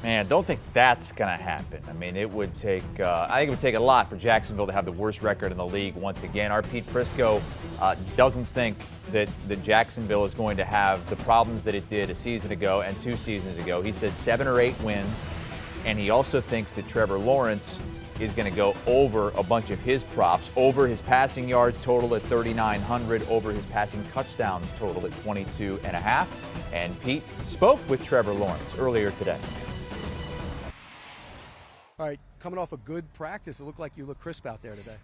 Man, don't think that's going to happen. I mean, it would take, I think it would take a lot for Jacksonville to have the worst record in the league once again. Our Pete Prisco doesn't think that Jacksonville is going to have the problems that it did a season ago and 2 seasons ago. He says 7 or 8 wins, and he also thinks that Trevor Lawrence is going to go over a bunch of his props, over his passing yards total at 3,900, over his passing touchdowns total at 22.5. And Pete spoke with Trevor Lawrence earlier today. All right, coming off a good practice, it looked like you look crisp out there today.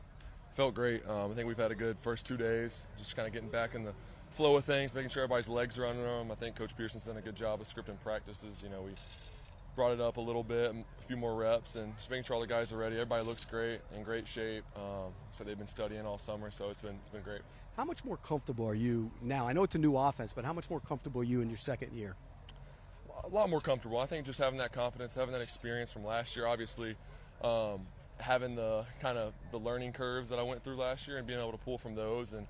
Felt great. I think we've had a good first 2 days, just kind of getting back in the flow of things, making sure everybody's legs are under them. I think Coach Pearson's done a good job of scripting practices. You know, we brought it up a little bit, a few more reps, and just making sure all the guys are ready. Everybody looks great, in great shape. So they've been studying all summer, so it's been great. How much more comfortable are you now? I know it's a new offense, but how much more comfortable are you in your second year? A lot more comfortable. I think just having that confidence, having that experience from last year, obviously. Having the kind of the learning curves that I went through last year and being able to pull from those, and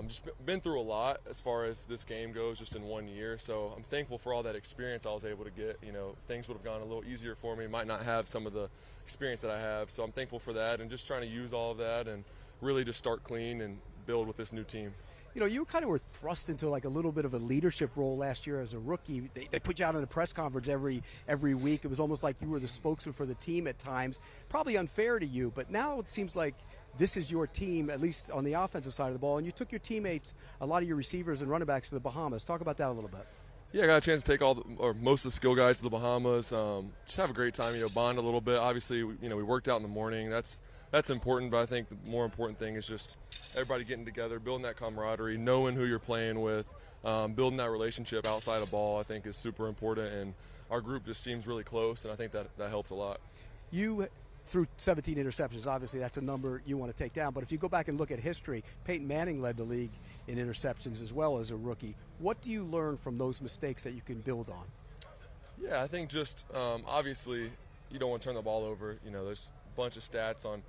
just been through a lot as far as this game goes just in 1 year. So I'm thankful for all that experience I was able to get. You know, things would have gone a little easier for me, might not have some of the experience that I have. So I'm thankful for that and just trying to use all of that and really just start clean and build with this new team. You know, you kind of were thrust into like a little bit of a leadership role last year as a rookie. They put you out in a press conference every week. It was almost like you were the spokesman for the team at times. Probably unfair to you, but now it seems like this is your team, at least on the offensive side of the ball, and you took your teammates, a lot of your receivers and running backs, to the Bahamas. Talk about that a little bit. Yeah, I got a chance to take most of the skill guys to the Bahamas. Just have a great time, you know, bond a little bit. Obviously, we worked out in the morning. That's important, but I think the more important thing is just everybody getting together, building that camaraderie, knowing who you're playing with, building that relationship outside of ball, I think is super important, and our group just seems really close, and I think that helped a lot. You threw 17 interceptions. Obviously, that's a number you want to take down, but if you go back and look at history, Peyton Manning led the league in interceptions as well as a rookie. What do you learn from those mistakes that you can build on? Yeah, I think just obviously you don't want to turn the ball over. You know, there's a bunch of stats on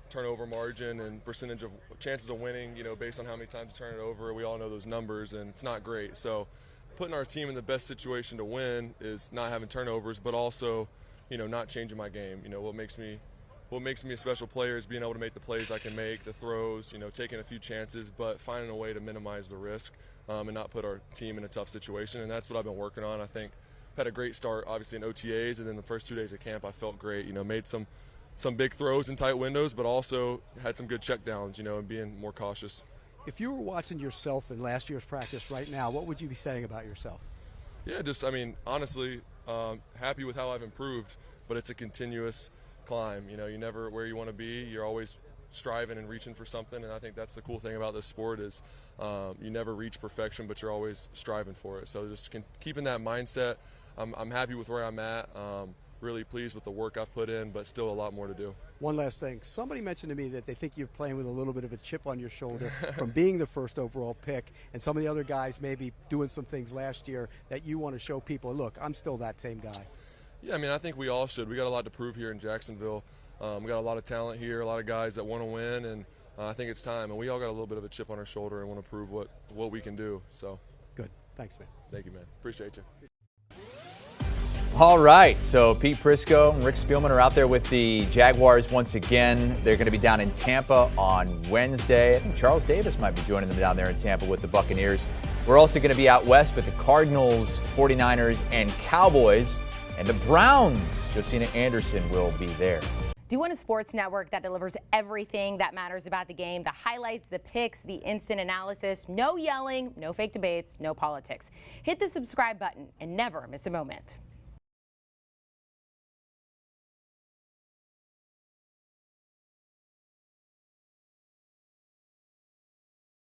turnover margin and percentage of chances of winning, you know, based on how many times you turn it over. We all know those numbers, and it's not great. So putting our team in the best situation to win is not having turnovers, but also, you know, not changing my game. You know, what makes me a special player is being able to make the plays I can make, the throws, you know, taking a few chances, but finding a way to minimize the risk and not put our team in a tough situation. And that's what I've been working on. I think I've had a great start, obviously, in OTAs, and then the first 2 days of camp I felt great. You know, made some big throws in tight windows, but also had some good checkdowns, you know, and being more cautious. If you were watching yourself in last year's practice right now, what would you be saying about yourself? Yeah, just, I mean, honestly, happy with how I've improved, but it's a continuous climb. You know, you never where you want to be. You're always striving and reaching for something, and I think that's the cool thing about this sport is you never reach perfection, but you're always striving for it. So just keeping that mindset, I'm happy with where I'm at. Really pleased with the work I've put in, but still a lot more to do. One last thing. Somebody mentioned to me that they think you're playing with a little bit of a chip on your shoulder from being the first overall pick, and some of the other guys maybe doing some things last year that you want to show people, look, I'm still that same guy. Yeah, I mean, I think we all should. We got a lot to prove here in Jacksonville. We got a lot of talent here, a lot of guys that want to win, and I think it's time. And we all got a little bit of a chip on our shoulder and want to prove what we can do. So good. Thanks, man. Thank you, man. Appreciate you. All right, so Pete Prisco and Rick Spielman are out there with the Jaguars once again. They're going to be down in Tampa on Wednesday. I think Charles Davis might be joining them down there in Tampa with the Buccaneers. We're also going to be out west with the Cardinals, 49ers, and Cowboys. And the Browns, Josina Anderson, will be there. Do you want a sports network that delivers everything that matters about the game? The highlights, the picks, the instant analysis, no yelling, no fake debates, no politics. Hit the subscribe button and never miss a moment.